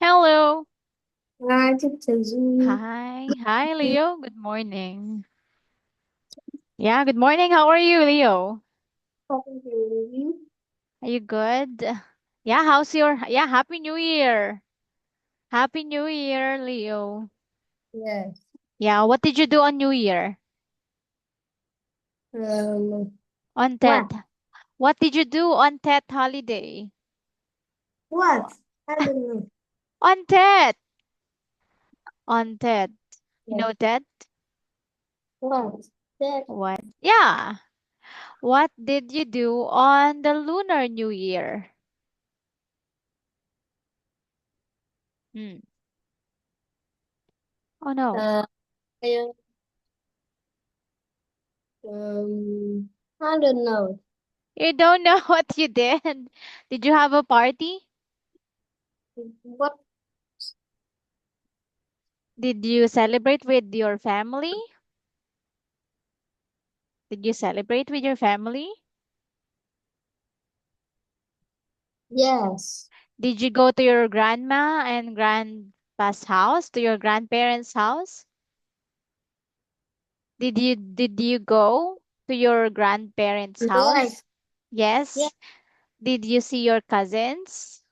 Hello. Teacher Zoom. Hi, Leo. Good morning. Yeah, good morning. How are you, Leo? Talking to you. Are you good? Yeah, Happy New Year. Happy New Year, Leo. Yes. Yeah, what did you do on New Year? Um, On what? Tet. What did you do on Tet holiday? What? I don't know. On Tet. On Tet. You Yes. know Tet? What? That. What? Yeah. What did you do on the Lunar New Year? Hmm. Oh no. Uh, I, um, I don't know. You don't know what you did. Did you have a party? What? Did you celebrate with your family? Did you celebrate with your family? Yes. Did you go to your grandma and grandpa's house, to your grandparents' house? Did you go to your grandparents' Yes. house? Yes. Yes. Did you see your cousins?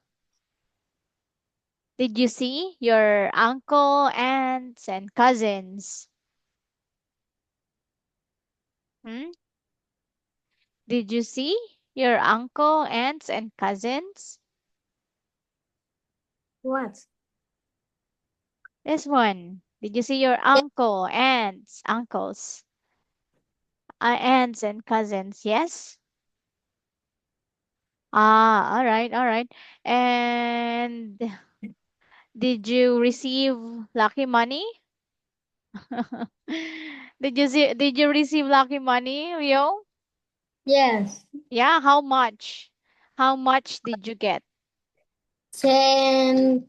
Did you see your uncle, aunts, and cousins? Hmm? Did you see your uncle, aunts, and cousins? What? This one. Did you see your Yes. uncle, aunts, uncles, aunts and cousins? Yes. Ah, all right, all right. And did you receive lucky money? Did you receive lucky money, Leo? Yes. Yeah, how much? How much did you get? Ten.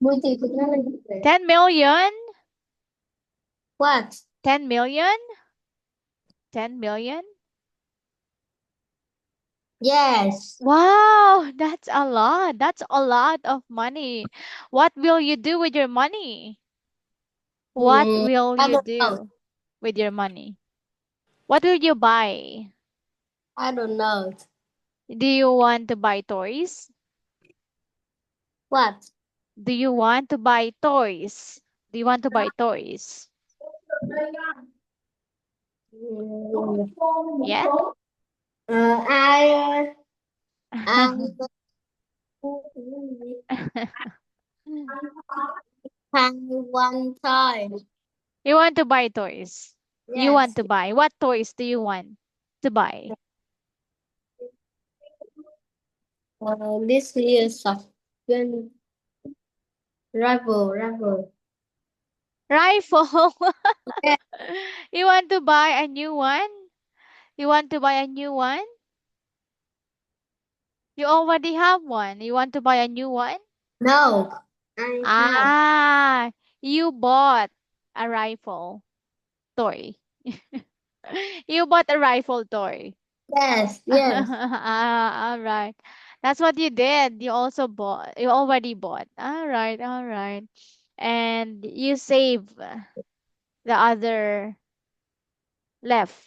Multi technology. 10 million? What? 10 million? 10 million? Yes. Wow, that's a lot. That's a lot of money. What will you do with your money? What Mm, will I you don't know. do with your money? What will you buy? I don't know. Do you want to buy toys? What? Do you want to buy toys? Do you want to buy toys? Mm, Yeah? I have one time. You want to buy toys? You want Yes. to buy. What toys do you want to buy? This is a gun rifle. Rifle. Yeah. You want to buy a new one? You want to buy a new one? You already have one. You want to buy a new one? No, I have. Ah, you bought a rifle toy. You bought a rifle toy. Yes, yes, Ah, all right. That's what you did. You also bought. You already bought. All right, all right. And you save the other left.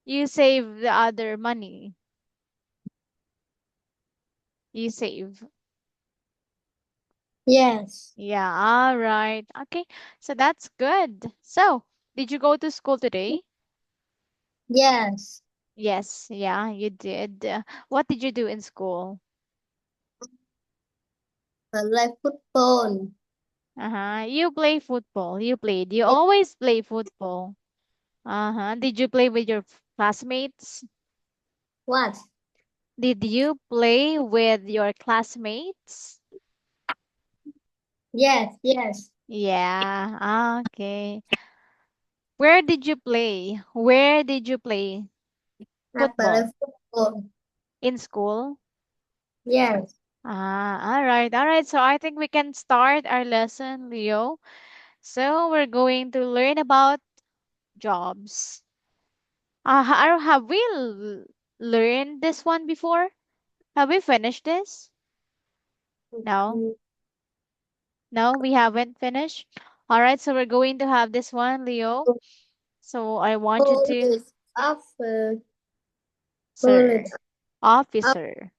You save the other money. You save. yes, Yeah, all right. Okay, so that's good. So, did you go to school today? yes. Yes, yeah, you did. What did you do in school? I like football. Uh-huh. You play football. You played. You always play football. Uh-huh. Did you play with your classmates? What? Did you play with your classmates? Yes, yes. Yeah, okay. Where did you play? Where did you play I play football? football. In school? Yes, Ah, all right, all right. So I think we can start our lesson, Leo. So we're going to learn about jobs. Have we learned this one before? Have we finished this? No. No, we haven't finished. All right, so we're going to have this one, Leo. So I want you to, Police officer. sir, Police officer.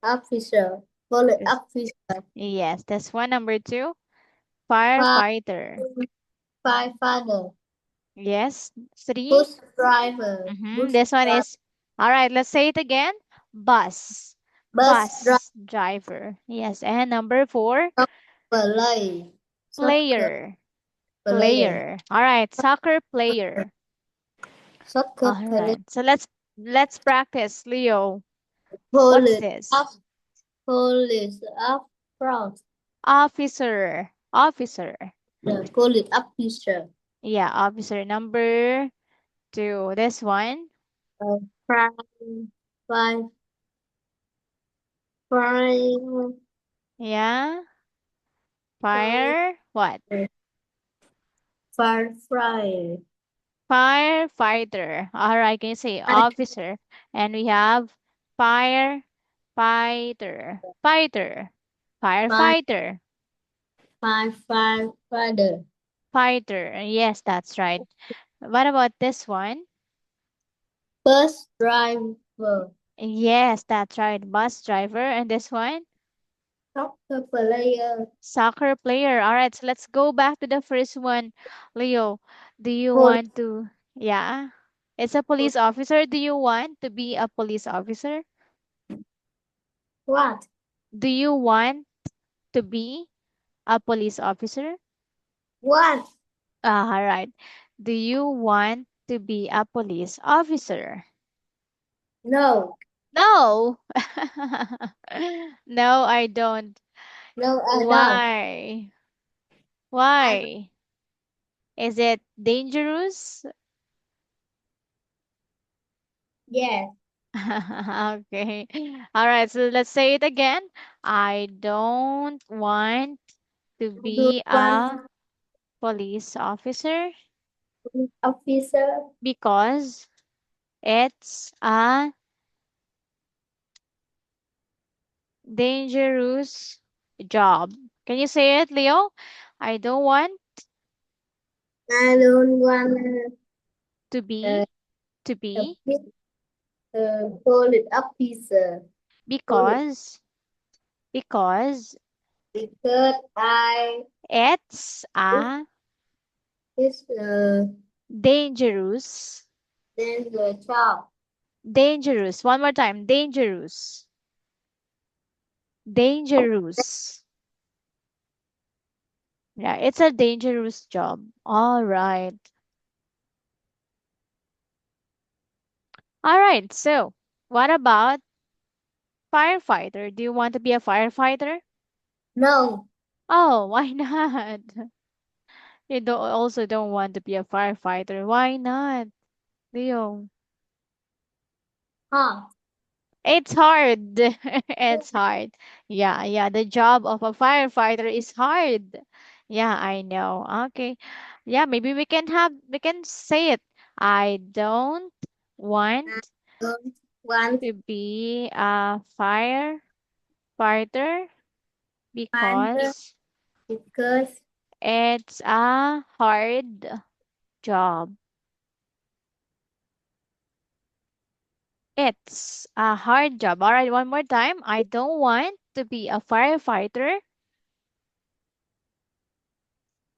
officer. Police Yes, officer. yes, that's one. Number two, Fire firefighter. firefighter. Yes, three. Bus driver. Bus This one driver. is, all right, let's say it again. Bus. Bus driver. Bus driver. Yes, and number four, Play. Soccer player. player. Player. All right, soccer player. Soccer All player. right, so let's practice, Leo. What's Police this? of police of front. Officer. Officer. The police officer. Yeah, officer. Number two. This one. Crime. Five. Crime. Yeah. Fire. Fire. What? Fire. Fire. Firefighter. All right, can you say officer? And we have firefighter. Fighter. Fire. Firefighter. Firefighter. Fighter. Yes, that's right. What about this one? Bus driver. Yes, that's right. Bus driver. And this one? Soccer player. Soccer player. All right, so let's go back to the first one. Leo, do you Police. want to, yeah, it's a police officer. Do you want to be a police officer? What? Do you want to be a police officer? What? All right. Do you want to be a police officer? No. No. No, I don't. No, I don't. Why? I, Why? Is it dangerous? yes. Okay. All right, so let's say it again. I don't want to Do be a one police officer officer. because it's a dangerous job. Can you say it, Leo? I don't want I don't want to uh, to a be big police officer. Police because because because I it's it a is dangerous danger job. dangerous. One more time. Dangerous. Dangerous. Yeah, it's a dangerous job. All right. All right. So, what about firefighter? Do you want to be a firefighter? No. Oh, why not? You don't want to be a firefighter. Why not, Leo? Huh. It's hard. It's hard. Yeah, yeah. The job of a firefighter is hard. Yeah, I know. Okay. Yeah, maybe we can say it. I don't want I don't want to be a firefighter firefighter because because it's a hard job. It's a hard job. All right, one more time. I don't want to be a firefighter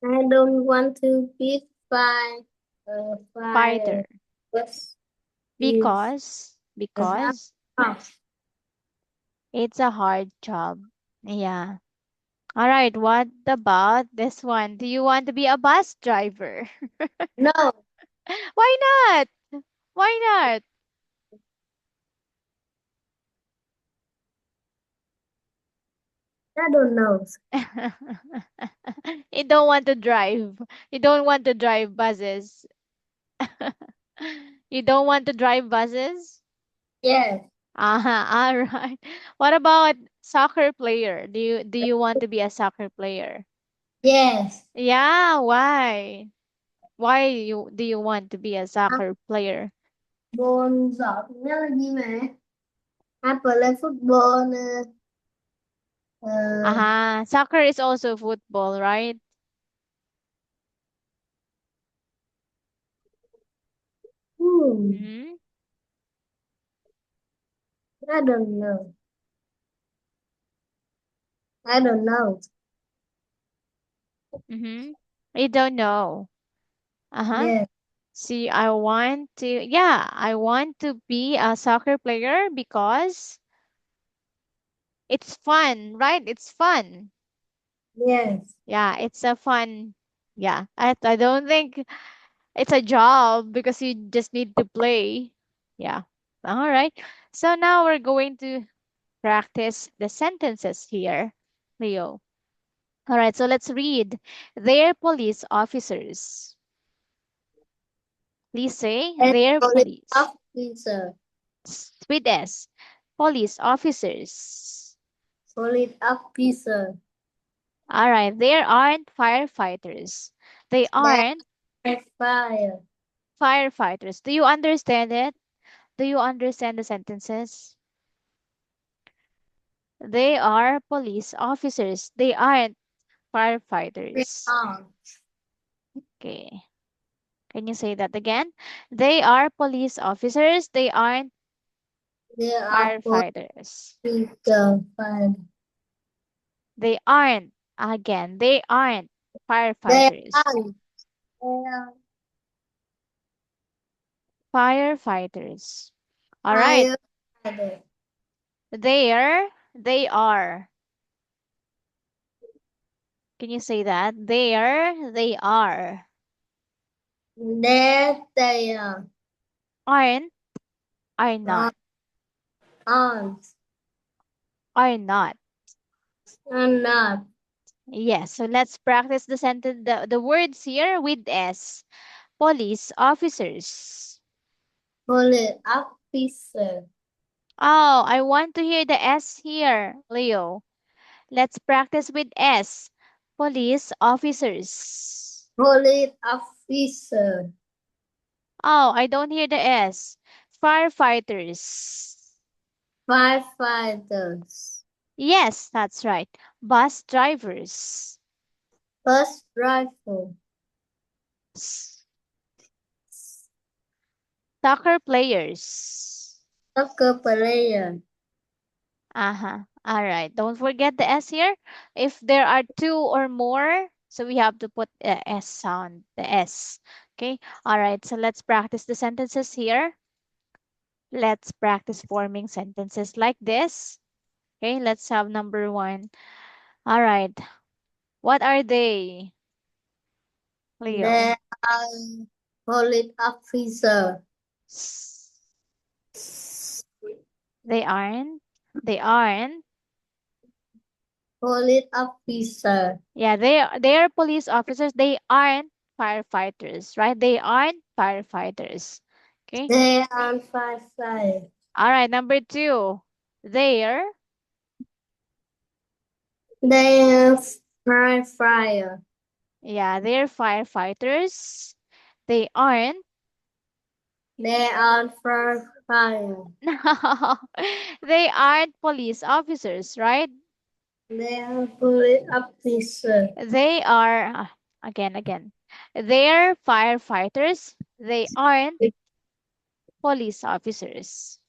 I don't want to be fire. fighter Because is a because house. it's a hard job. Yeah. All right, what about this one? Do you want to be a bus driver? No, Why not? Why not? I don't know. You don't want to drive. You don't want to drive buses. You don't want to drive buses? Yes, All right. What about soccer player? Do you want to be a soccer player? yes. Yeah, why? Why do you want to be a À, soccer player? Bồn giọt nhớ gì mà. I play football. Soccer is also football, right? Hmm, Mm-hmm. I don't know. I don't know. Mm-hmm. I don't know. Uh-huh. Yes, See, I want to be a soccer player because it's fun, right? It's fun. yes, Yeah, it's a fun. Yeah, I don't think it's a job because you just need to play. Yeah. All right. So now we're going to practice the sentences here, Leo. All right, so let's read. They're police officers. Please say and they're police police. officer. With S. Police officers. Police officer. All right, they aren't firefighters. They They aren't are fire. firefighters. Do you understand it? Do you understand the sentences? They are police officers. They aren't They firefighters. are. Okay. Can you say that again? They are police officers. They aren't They are firefighters. police fire. They aren't. Again, they aren't They firefighters. are. They are Firefighters. All right. firefighter. They are. Can you say that? They are. There they Aren't, are are. not, Aren't. are not. Are not. Yes, so let's practice the sentence, the words here with S. Police officers. Police officer. Oh, I want to hear the S here, Leo. Let's practice with S. Police officers. Police officer. Oh, I don't hear the S. Firefighters. Firefighters. Yes, that's right. Bus drivers. Bus driver. S- Soccer players. Soccer player. Uh-huh. All right. Don't forget the S here. If there are two or more, so we have to put the S sound, the S. Okay. All right. So let's practice the sentences here. Let's practice forming sentences like this. Okay. Let's have number one. All right. What are they, They Leo? are police officer. S- They aren't. They aren't. Police officer. Yeah, they are police officers. They aren't firefighters, right? They aren't firefighters. Okay. They are firefighter. All right, number two. They're They are firefighter. yeah, they're firefighters. They aren't. They are firefighter. No, they aren't police officers, right? They are police officer. They are again. They're firefighters. They aren't police officers.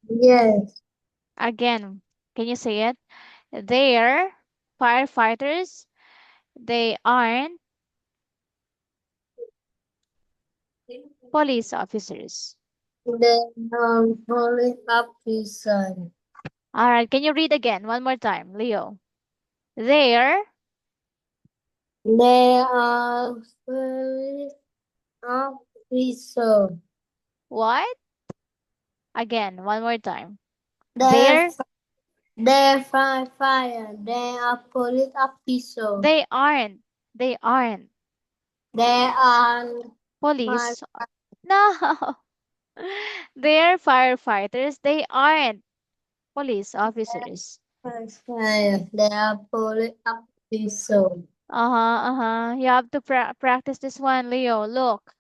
Yes. Again, can you say it? They're firefighters. They aren't police officers. They are police officer. All right, can you read again one more time, Leo? They're They are police officer. what? Again, one more time. They They're they firefighter. They are police officer. they aren't. They aren't They are police. firefighter. No. They're firefighters. They aren't police officers. They are police officer. Uh-huh, uh-huh. You have to practice this one, Leo. Look.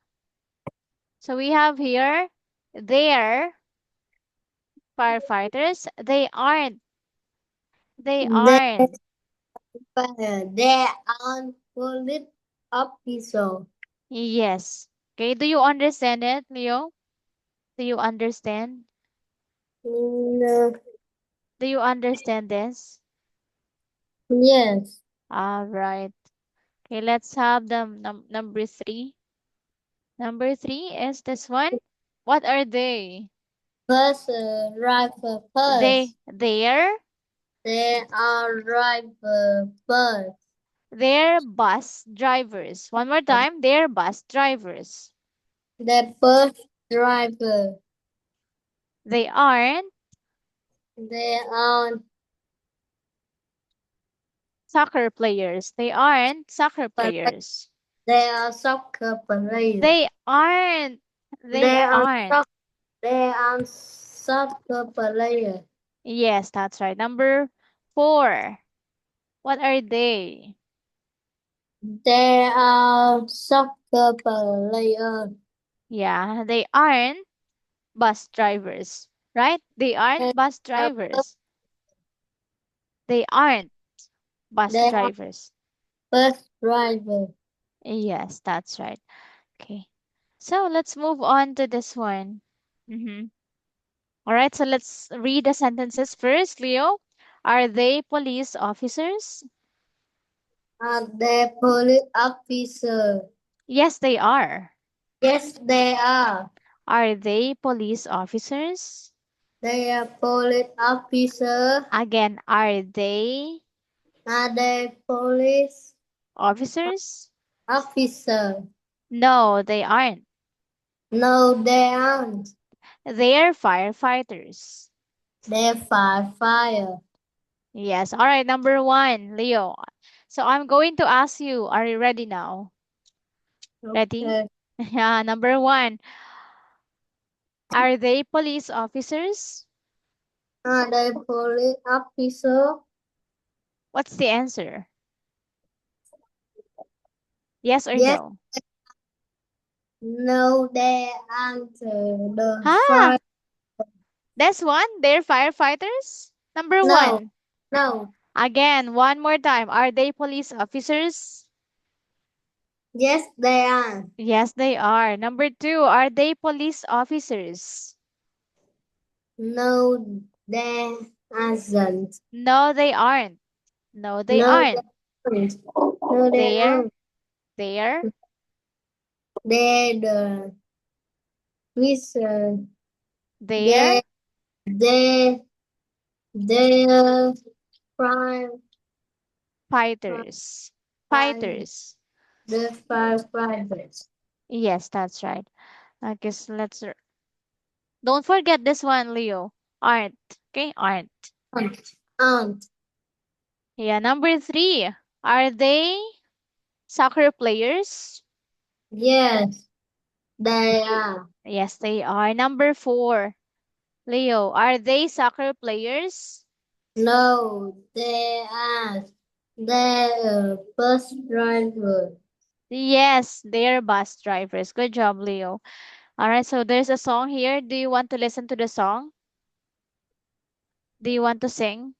So we have here they're firefighters? They aren't. They They aren't. fire. They are police officer. Yes. Okay, do you understand it, Leo? Do you understand? No. Do you understand this? Yes. All right. Okay, let's have the number three. Number three is this one. What are they? First, driver first. They're They are driver first. they're bus drivers. One more time. They're bus drivers. The bus driver. They aren't They are soccer players. They aren't soccer players. they are soccer players. They aren't. They They are aren't. soc- they are soccer players. Yes, that's right. Number four. What are they? They are soccer players. Yeah, they aren't bus drivers, right? They aren't They bus are drivers. They aren't bus they are drivers. bus drivers. Yes, that's right. Okay. So let's move on to this one. All right, so let's read the sentences first, Leo. Are they police officers? Are they police officers? Yes, they are. Yes, they are. Are they police officers? They are police officers. Again, are they Are they police officers? officers? No, they aren't. No, they aren't. They're firefighters. They fight fire. Yes. All right, number one, Leo. So I'm going to ask you, are you ready now? Ready? Okay. Yeah, number one. Are they police officers? Are they police officers? What's the answer? Yes or Yes. no? No, they answer the Ah, fire. that's one. They're firefighters. Number No, one. no. Again, one more time. Are they police officers? Yes, they are. Yes, they are. Number two. Are they police officers? No, they aren't. No, they aren't. No, they No, aren't. they aren't. No, they They're aren't. they're They the whistle. they're They they they prime fighters. prime Fighters. the firefighters. Yes, that's right. I guess don't forget this one, Leo. Aren't. Okay, aren't. Aunt. Yeah, number three. Are they soccer players? Yes, they are. Yes, they are. Number four. Leo, are they soccer players? No, they are. They bus driver. Yes, they're bus drivers. Good job, Leo. All right, so there's a song here. Do you want to listen to the song? Do you want to sing?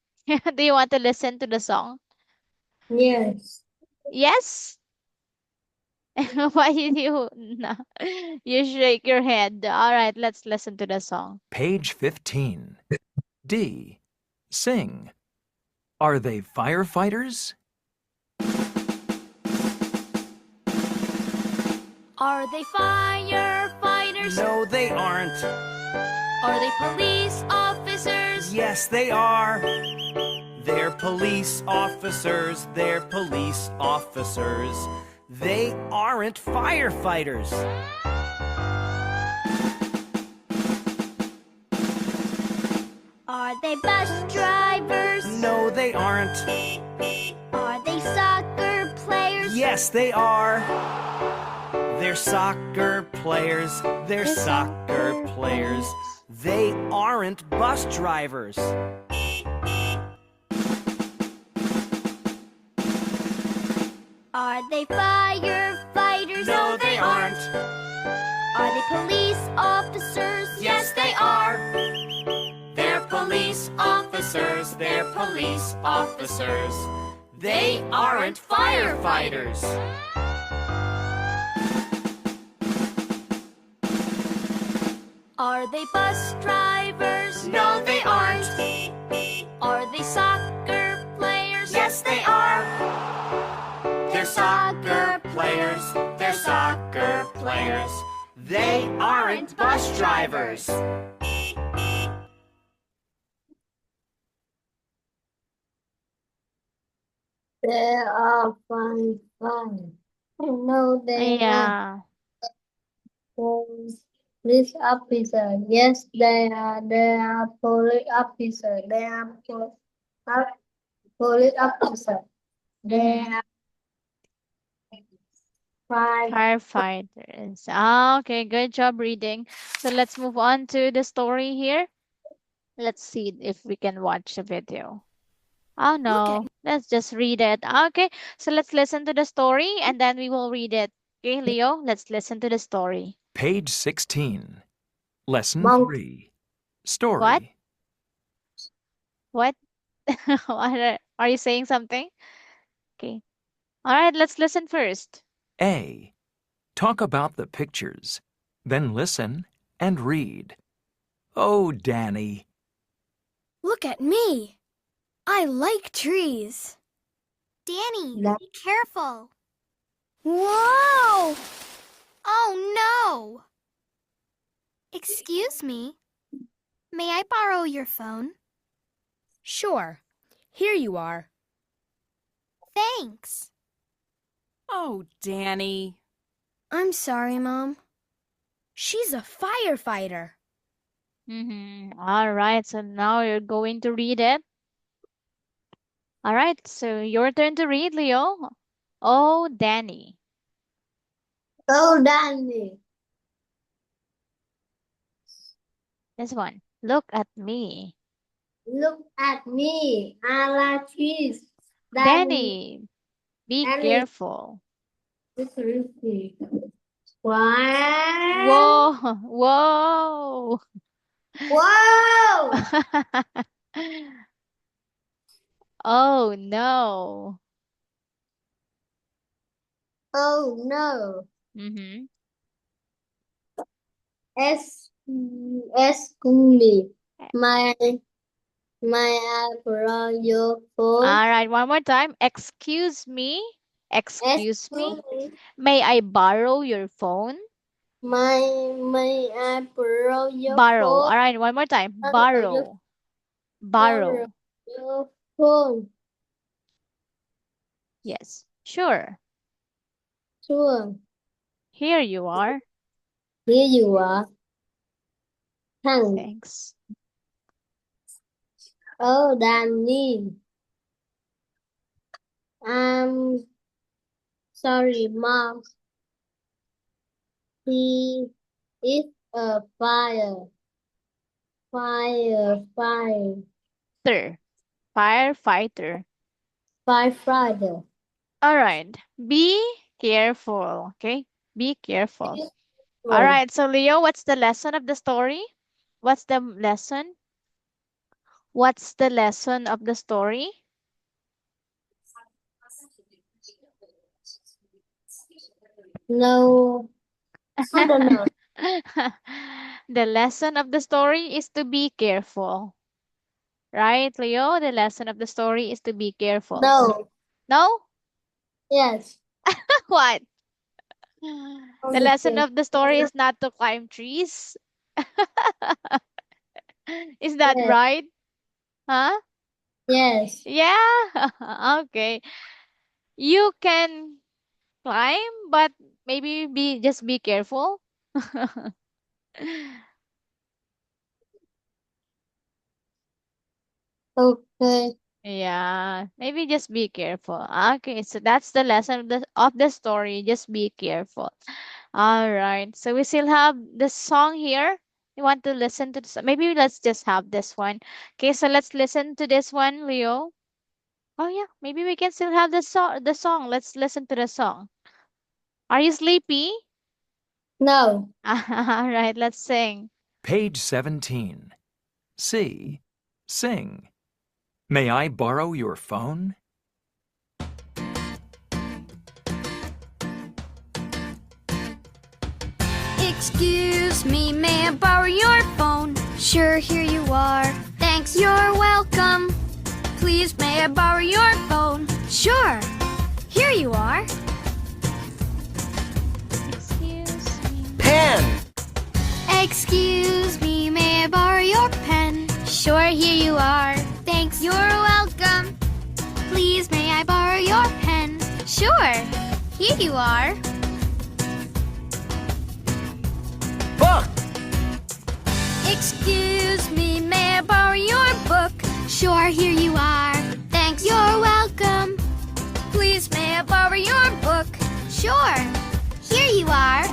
Do you want to listen to the song? Yes. Yes? Why did you no. You shake your head. All right, let's listen to the song. Page 15. D. Sing. Are they firefighters? Are they firefighters? No, they aren't. Are they police officers? Yes, they are. They're police officers. They're police officers. They aren't firefighters. Are they bus drivers? No, they aren't. Are they soccer players? Yes, they are. They're soccer players. They're soccer players. They aren't bus drivers. Are they firefighters? No, they aren't. Are they police officers? Yes, they are. They're officers, they're police officers. They aren't firefighters. Are they bus drivers? No, they aren't. Are they soccer players? Yes, they are. They're soccer players. They're soccer players. They aren't bus drivers. They are fine, fine. No, they are Yeah. police officer. Yes, they are. They are police officer. They are police officer. They Mhm. are fire. Firefighters. Ah, okay, good job reading. So let's move on to the story here. Let's see if we can watch the video. Oh no, let's just read it. Okay, so let's listen to the story and then we will read it. Okay, Leo, let's listen to the story. Page 16. Lesson Monk. 3. Story. What? What? Are you saying something? Okay. All right, let's listen first. A. Talk about the pictures. Then listen and read. Oh, Danny. Look at me. I like trees. Danny, That- be careful. Whoa! Oh no! Excuse me. May I borrow your phone? Sure. Here you are. Thanks. Oh, Danny. I'm sorry, Mom. She's a firefighter. All right, so now you're going to read it. All right, so your turn to read, Leo. Oh, Danny. Oh, Danny. This one. Look at me. Look at me. I like trees. Danny, be Danny. careful. This is me. Wow. Whoa, whoa. Whoa. Oh no. Oh no. Mm-hmm. Excuse me. My I borrow your phone? All right, one more time. Excuse me. Excuse me. Me. May I borrow your phone? May I borrow your Borrow. phone? All right, one more time. Borrow Borrow. your phone. Yes. Sure. Sure. Here you are. Here you are. Thanks. Thanks. Oh, Danny. I'm sorry, Mom. He is a fire. Firefighter. Firefighter. Firefighter. All right. Be careful. Okay. Be careful. All right. So, Leo, what's the lesson of the story? What's the lesson? What's the lesson of the story? No, I don't know. The lesson of the story is to be careful. Right, Leo? The lesson of the story is to be careful. No. No? Yes. What? The lesson of the story is not to climb trees. Is that Yes. right? Huh? Yes. Yeah. Okay. You can climb, but maybe just be careful. Okay. Yeah, maybe just be careful. Okay, so that's the lesson of the story. Just be careful. All right. So we still have the song here. You want to listen to this? Maybe let's just have this one. Okay, so let's listen to this one, Leo. Oh yeah, maybe we can still have the song. Let's listen to the song. Are you sleepy? No. All right, let's sing. Page 17. C. Sing. May I borrow your phone? Excuse me, may I borrow your phone? Sure, here you are. Thanks, you're welcome. Please, may I borrow your phone? Sure, here you are. Excuse me. Pen. Excuse me, may I borrow your pen? Sure, here you are. Thanks, you're welcome. Please, may I borrow your pen? Sure, here you are. Book. Excuse me, may I borrow your book? Sure, here you are. Thanks, you're welcome. Please, may I borrow your book? Sure, here you are.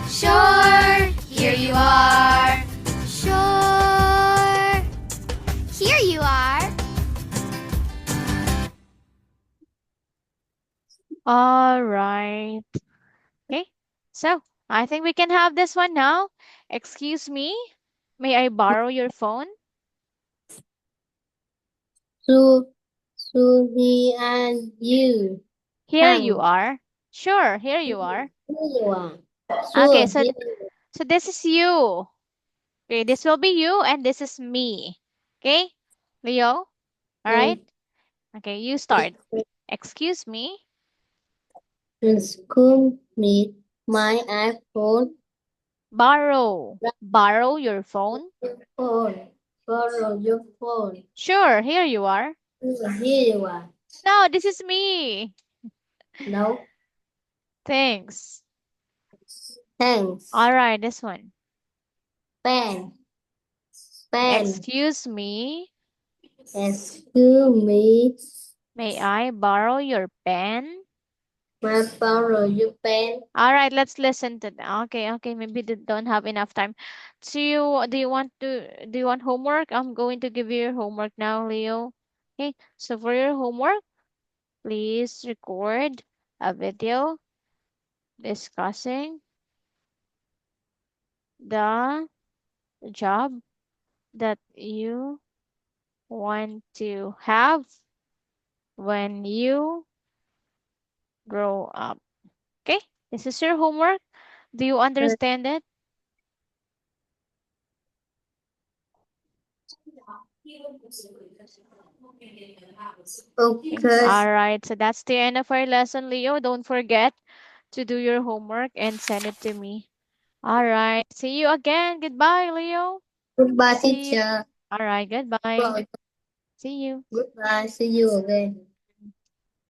Sure, here you are. Sure, here you are. All right. Okay. So, I think we can have this one now. Excuse me, may I borrow your phone? So, he and you. Here you Thanks. are. Sure, here you are. Here you are. Okay, So, so this is you. Okay, this will be you and this is me. Okay, Leo? All right. Okay, you start. Excuse me. Excuse me, my iPhone. Borrow your phone? Phone. Borrow your phone. Sure, here you are. Here you are. No, this is me. No, Thanks. thanks. All right, this one. Pen. Pen. Excuse me, Excuse me, may I borrow your pen? my borrow your pen. All right, let's listen to that. Okay, maybe they don't have enough time. Do you want homework? I'm going to give you your homework now, Leo. Okay, so for your homework, please record a video discussing the job that you want to have when you grow up. Okay, this is your homework. Do you understand it? Okay. All right, so that's the end of our lesson, Leo. Don't forget to do your homework and send it to me. All right, see you again. Goodbye, Leo. Goodbye, See you. teacher. All right, goodbye. See you. Goodbye. See you again.